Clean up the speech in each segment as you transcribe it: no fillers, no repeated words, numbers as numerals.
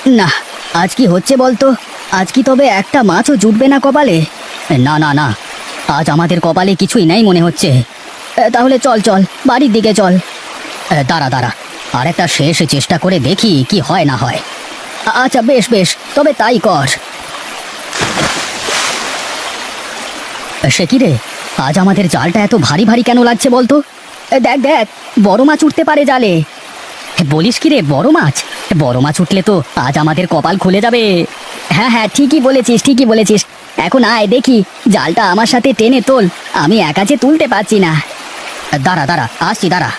না, আজ কি হচ্ছে বলতো? আজ কি তবে একটা মাছও জুটবে না কপালে? না না না, আজ আমাদের কপালে কিছুই নাই মনে হচ্ছে। তাহলে চল চল, বাড়ির দিকে চল। দাঁড়া দাঁড়া, আর একটা শেষ চেষ্টা করে দেখি কি হয় না হয়। আচ্ছা বেশ বেশ, তবে তাই কর। সে কি রে, আজ আমাদের জালটা এত ভারী ভারী কেন লাগছে বলতো? দেখ দেখ, বড় মাছ উঠতে পারে জালে। বলিস কি রে, বড় মাছ? বড় মাছ উঠলে তো আজ আমাদের কপাল খুলে যাবে। হ্যাঁ হ্যাঁ, ঠিকই বলেছিস ঠিকই বলেছিস। এখন আয় দেখি, জালটা আমার সাথে টেনে তোল, আমি একা যে তুলতে পারছি না। দাঁড়া দাঁড়া, আসছি দাঁড়া।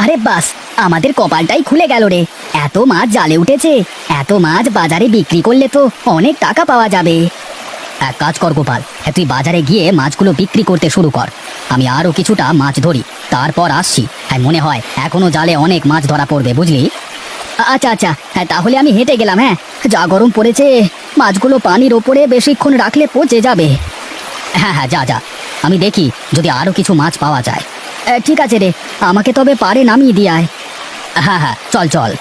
আরে বাস, আমাদের কপালটাই খুলে গেল রে। এত মাছ জালে উঠেছে, এত মাছ বাজারে বিক্রি করলে তো অনেক টাকা পাওয়া যাবে। এক কাজ কর গোপাল, তুই বাজারে গিয়ে মাছগুলো বিক্রি করতে শুরু কর। আমি আরো কিছুটা মাছ ধরি, তারপর আসছি। মনে হয় এখনো জালে অনেক মাছ ধরা পড়বে, বুঝলি? আচ্ছা আচ্ছা, তাহলে আমি হেঁটে গেলাম। হ্যাঁ, যা গরম পড়েছে, মাছগুলো পানির ওপরে বেশিক্ষণ রাখলে পচে যাবে। হ্যাঁ হ্যাঁ, যা যা, আমি দেখি যদি আরো কিছু মাছ পাওয়া যায়। ঠিক আছে রে, আমাকে তবে পারে নামিয়ে দিয়ে আয়। হ্যাঁ হ্যাঁ, চল চল।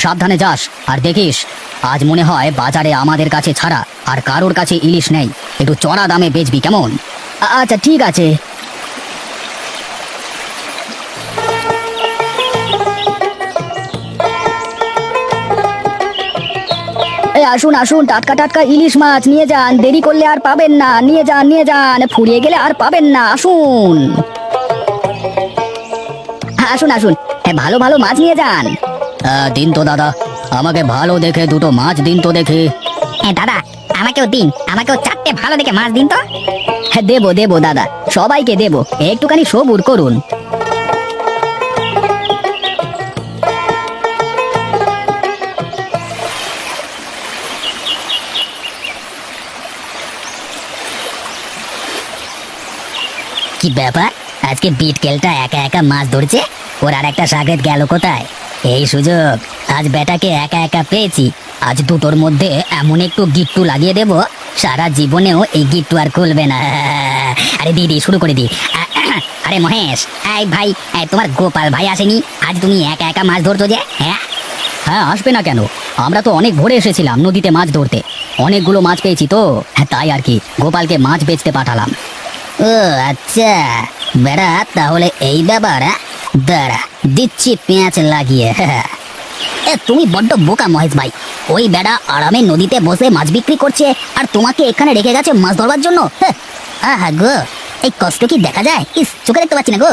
সাবধানে যাস, আর দেখিস আজ মনে হয় বাজারে আমাদের কাছে ছাড়া আর কারোর কাছে ইলিশ নেই। একটু চড়া দামে বেচবি, কেমন? আচ্ছা ঠিক আছে। এই আসুন আসুন, টাটকা টাটকা ইলিশ মাছ নিয়ে যান, দেরি করলে আর পাবেন না। নিয়ে যান নিয়ে যান, ফুরিয়ে গেলে আর পাবেন না। আসুন আসুন আসুন, ভালো ভালো মাছ নিয়ে যান। দিন তো দাদা, আমাকে ভালো দেখে দুটো মাছ দিন তো দেখি। দাদা, আমাকেও দিন, আমাকেও 4টে ভালো দেখে মাছ দিন তো। হ্যাঁ দেবো দেবো দাদা, সবাইকে দেবো, একটুখানি সবুর করুন। কি ব্যাপার, আজকে বিটকেলটা একা একা মাছ ধরছে, ওর আর একটা সাগরেদ গেল কোথায়? এই সুযোগ, আজ বেটাকে একা একা পেয়েছি। আজ দুটোর মধ্যে এমন একটু গিট্টু লাগিয়ে দেব, সারা জীবনেও এই গিট্টু আর খুলবে না। আরে দিদি, শুরু করে দি। আরে মহেশ, এই ভাই, তোমার গোপাল ভাই আসেনি? আজ তুমি একা একা মাছ ধরছো যে? হ্যাঁ হ্যাঁ, আসবে না কেন? আমরা তো অনেক ভোরে এসেছিলাম নদীতে মাছ ধরতে, অনেকগুলো মাছ পেয়েছি তো, তাই আর কি গোপালকে মাছ বেচতে পাঠালাম। ও আচ্ছা, বেড়া তাহলে এই ব্যাপার। দাঁড়া, দিচ্ছি পেঁয়াজ লাগিয়ে। তুমি বড্ড বোকা মহেশ ভাই। ওই বেড়া আরামে নদীতে বসে মাছ বিক্রি করছে, আর তোমাকে এখানে রেখে গেছে মাছ ধরবার জন্য। আহা গো, এই কষ্ট কি দেখা যায়? ইস, চোখে দেখতে পাচ্ছি না গো।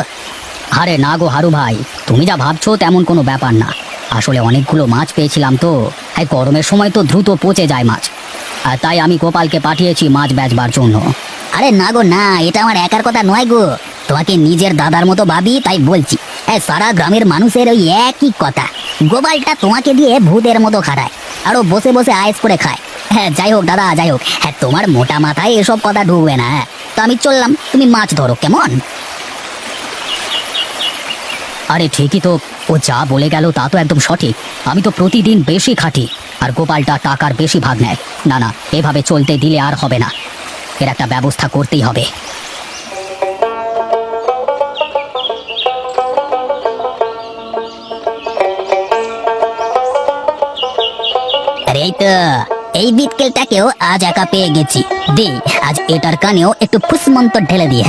আরে না গো হারু ভাই, তুমি যা ভাবছো তেমন কোনো ব্যাপার না। আসলে অনেকগুলো মাছ পেয়েছিলাম তো, গরমের সময় তো দ্রুত পচে যায় মাছ, আর তাই আমি গোপালকে পাঠিয়েছি মাছ বেচবার জন্য। আরে না গো না, এটা আমার একার কথা নয় গো, তোমাকে নিজের দাদার মতো ভাবি, তাই বলছি। সারা গ্রামের মানুষের ওই একই কথা, গোপালটা তোমাকে দিয়ে ভূতের মতো খাটায়, আরো বসে বসে আয়েস করে খায়। হ্যাঁ যাই হোক দাদা, যাই হোক, তোমার মোটা মাথায় এসব কথা ঢুকবে না। তো আমি চললাম, তুমি মাছ ধরো, কেমন? আরে ঠিকই তো, ও যা বলে গেল তা তো একদম সঠিক। আমি তো প্রতিদিন বেশি খাটি, আর গোপালটা টাকার বেশি ভাগ নেয়। না না, এভাবে চলতে দিলে আর হবে না, এর একটা ব্যবস্থা করতেই হবে। আরে এই তো, এই বিটকেলটাকেও আজ একা পেয়ে গেছি। দে, আজ এটার কানেও একটু ফুসমন্ত ঢেলে দিয়ে।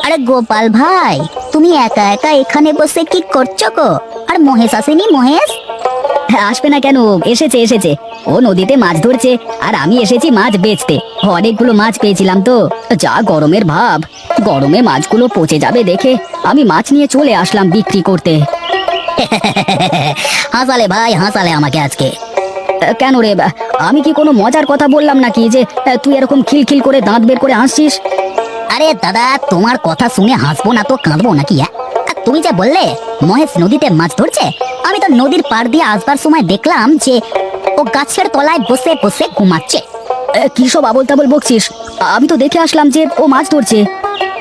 আরে গোপাল ভাই, তুমি একা একা এখানে বসে কি করছো গো? আর মহেশ আসেনি? মহেশ আসবে না কেন, এসেছে এসেছে। ও নদীতে মাছ ধরছে, আর আমি এসেছি মাছ বেচতে। অনেকগুলো মাছ পেয়েছিলাম তো, যা গরমের ভাব, গরমে মাছগুলো পচে যাবে দেখে আমি মাছ নিয়ে চলে আসলাম বিক্রি করতে। হাসালে ভাই, হাসালে আমাকে আজকে। কেন রে, আমি কি কোনো মজার কথা বললাম নাকি যে তুই এরকম খিলখিল করে দাঁত বের করে হাসছিস? আরে দাদা, তোমার কথা শুনে হাসবো না তো কাঁদবো নাকি? আর তুমি যে বললে মহেশ নদীতে মাছ ধরছে, আমি তো নদীর পাড় দিয়ে আসবার সময় দেখলাম যে ও গাছের তলায় বসে বসে ঘুমাচ্ছে। কি সব আবোল তাবোল বকছিস? আমি তো দেখে আসলাম যে ও মাছ ধরছে।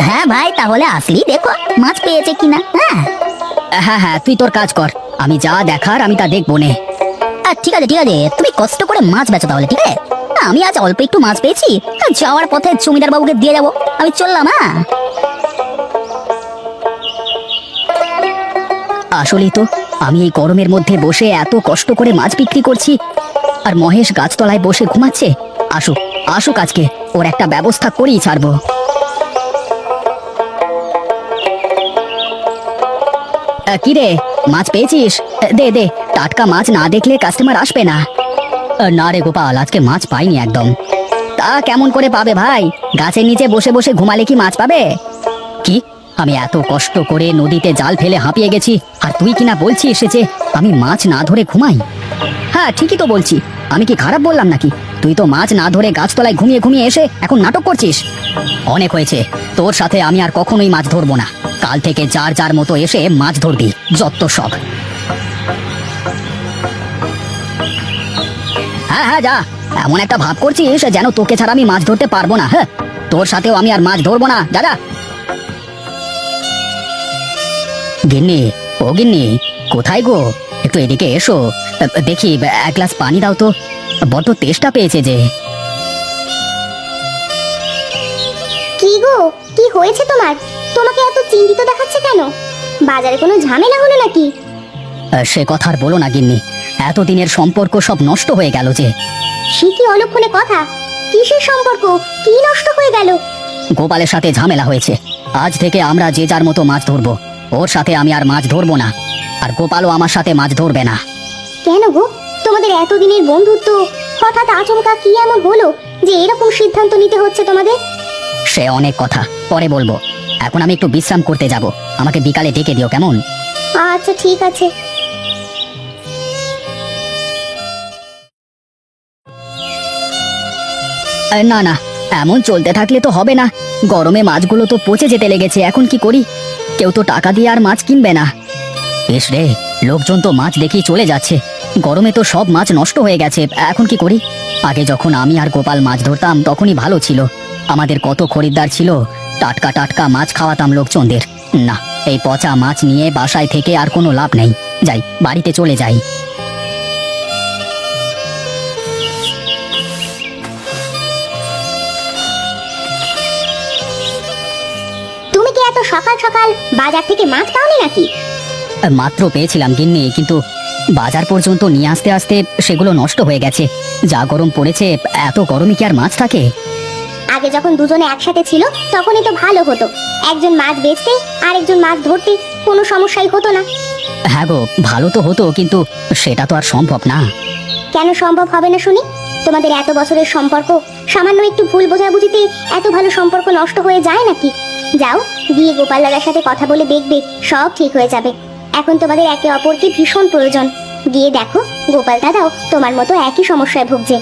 হ্যাঁ ভাই, তাহলে আসলি দেখো মাছ পেয়েছে কিনা। হ্যাঁ হ্যাঁ হ্যাঁ, তুই তোর কাজ কর, আমি যা দেখার আমি তা দেখবো নে। ঠিক আছে ঠিক আছে, তুমি কষ্ট করে মাছ বেচো তাহলে, ঠিক আছে? আমি আজ অল্প একটু মাছ পেয়েছি, যাওয়ার পথে জমিদার বাবুকে দিয়ে যাবো। আমি চললাম। হ্যাঁ, আসলেই তো আমি এই গরমের মধ্যে বসে এত কষ্ট করে মাছ বিক্রি করছি, আর মহেশ গাছতলায় বসে ঘুমাচ্ছে। আসুক আসুক, আজকে ওর একটা ব্যবস্থা করেই ছাড়বো। কি রে, মাছ পেয়েছিস? দে দে, টাটকা মাছ না দেখলে কাস্টমার আসবে না। না রে গোপাল, আজকে মাছ পাইনি একদম। তা কেমন করে পাবে ভাই? গাছের নিচে বসে বসে ঘুমালে কি মাছ পাবে? কি, আমি এত কষ্ট করে নদীতে জাল ফেলে হাঁপিয়ে গেছি, আর তুই কিনা বলছিস যে আমি মাছ না ধরে ঘুমাই? হ্যাঁ ঠিকই তো বলছি, আমি কি খারাপ বললাম নাকি? তুই তো মাছ না ধরে গাছতলায় ঘুমিয়ে ঘুমিয়ে এসে এখন নাটক করছিস। অনেক হয়েছে, তোর সাথে আমি আর কখনোই মাছ ধরবো না। কাল থেকে যার যার মতো এসে মাছ ধরবি, যত সব। হ্যাঁ হ্যাঁ, যা। এমন একটা ভাব করছিস যেন তোকে ছাড়া আমি মাছ ধরতে পারবো না। হ্যাঁ, তোর সাথেও আমি আর মাছ ধরবো না, যা যা। গিন্নি, ও গিন্নি, কোথায় গো? একটু এদিকে এসো, দেখি এক গ্লাস পানি দাও তো, বড্ড তেষ্টা পেয়েছে যে। কি গো, কি হয়েছে তোমার? তোমাকে এত চিন্তিত দেখাচ্ছে কেন? বাজারে কোনো ঝামেলা হলো নাকি? সে কথা আর বলো না গিন্নি, এতদিনের সম্পর্ক সব নষ্ট হয়ে গেল যে। সে কি অলক্ষণে কথা? কিসের সম্পর্ক? কি নষ্ট হয়ে গেল? গোপালের সাথে ঝামেলা হয়েছে। আজ থেকে আমরা যে যার মতো মাছ ধরবো, ওর সাথে আমি আর মাছ ধরবো না, আর গোপালও আমার সাথে মাছ ধরবে না। কেন গো, তোমাদের এতদিনের বন্ধুত্ব হঠাৎ আচমকা কি এমন হলো যে এরকম সিদ্ধান্ত নিতে হচ্ছে তোমাদের? সে অনেক কথা, পরে বলবো। এখন আমি একটু বিশ্রাম করতে যাব, আমাকে বিকালে ডেকে দিও, কেমন? আচ্ছা ঠিক আছে। না না, এমন চলতে থাকলে তো হবে না। গরমে মাছগুলো তো পচে যেতে লেগেছে, এখন কি করি? কেউ তো টাকা দিয়ে আর মাছ কিনবে না। বেশ রে, লোকজন তো মাছ দেখেই চলে যাচ্ছে। গরমে তো সব মাছ নষ্ট হয়ে গেছে, এখন কি করি? আগে যখন আমি আর গোপাল মাছ ধরতাম তখনই ভালো ছিল, আমাদের কত খরিদ্দার ছিল, টাটকা টাটকা মাছ খাওয়াতাম লোকজনদের। না, এই পচা মাছ নিয়ে বাসায় থেকে আর কোনো লাভ নেই। যাই, বাড়িতে চলে যাই। তুমি কি এত সকাল সকাল বাজার থেকে মাছ পাওনি নাকি? মাত্র পেয়েছিলাম গিন্নি, কিন্তু বাজার পর্যন্ত নিয়ে আসতে আসতে সেগুলো নষ্ট হয়ে গেছে। যা গরম পড়েছে, এত গরমে কি আর মাছ থাকে? আগে যখন দুজনে একসাথে ছিল তখনই তো ভালো হতো, একজন মাছ বেচতে আরেকজন মাছ ধরতে, কোনো সমস্যাই হতো না। হ্যাঁ গো, ভালো তো হতো, কিন্তু সেটা তো আর সম্ভব না। কেন সম্ভব হবে না শুনি? তোমাদের এত বছরের সম্পর্ক সামান্য একটু ভুল বোঝাবুঝিতে এত ভালো সম্পর্ক নষ্ট হয়ে যায় নাকি? যাও, গিয়ে গোপাল দাদার সাথে কথা বলে দেখবে, সব ঠিক হয়ে যাবে। এখন তোমাদের একে অপরকে ভীষণ প্রয়োজন। গিয়ে দেখো, গোপাল দাদাও তোমার মতো একই সমস্যায় ভুগছে।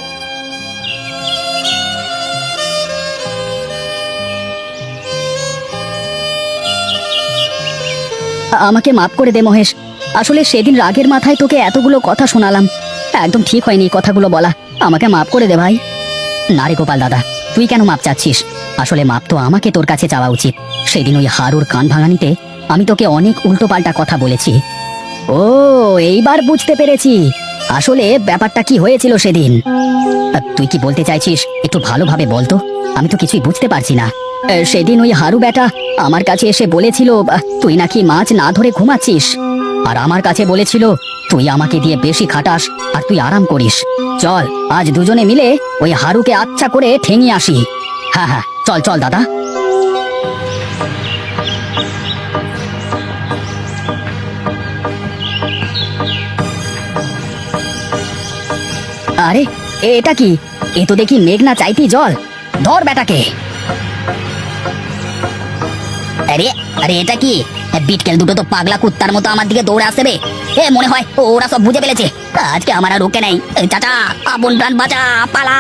আমাকে মাফ করে দে মহেশ, আসলে সেদিন রাগের মাথায় তোকে এতগুলো কথা শোনালাম, একদম ঠিক হয়নি কথাগুলো বলা। আমাকে মাফ করে দে ভাই। না রে গোপাল দাদা, তুই কেন মাপ চাচ্ছিস? আসলে মাপ তো আমাকে তোর কাছে চাওয়া উচিত। সেদিন ওই হারুর কান ভাঙানিতে আমি তোকে অনেক উল্টোপাল্টা কথা বলেছি। ও, এইবার বুঝতে পেরেছি আসলে ব্যাপারটা কি হয়েছিল সেদিন। তুই কি বলতে চাইছিস একটু ভালোভাবে বলতো, আমি তো কিছুই বুঝতে পারছি না। সেদিন ওই হারু বেটা আমার কাছে এসে বলেছিল তুই নাকি মাছ না ধরে ঘুমাচ্ছিস, আর আমার কাছে বলেছিল তুই আমাকে দিয়ে বেশি খাটাস আর তুই আরাম করিস। চল, আজ দুজনে মিলে ওই হারুকে আচ্ছা করে ঠেঙিয়ে আসি। হ্যাঁ হ্যাঁ, চল চল দাদা। আরে, এটা কি? এ তো দেখি মেঘনা চাইতি জল। ধর বেটাকে। আরে আরে, এটা কি? বিটকেল দুটো তো পাগলা কুত্তার মতো আমার দিকে দৌড়ে আসছে রে। মনে হয় ওরা সব বুঝে ফেলেছে আজকে আমার আর রোকে নেই। চাচা, আপন প্রাণ বাঁচা, পালা।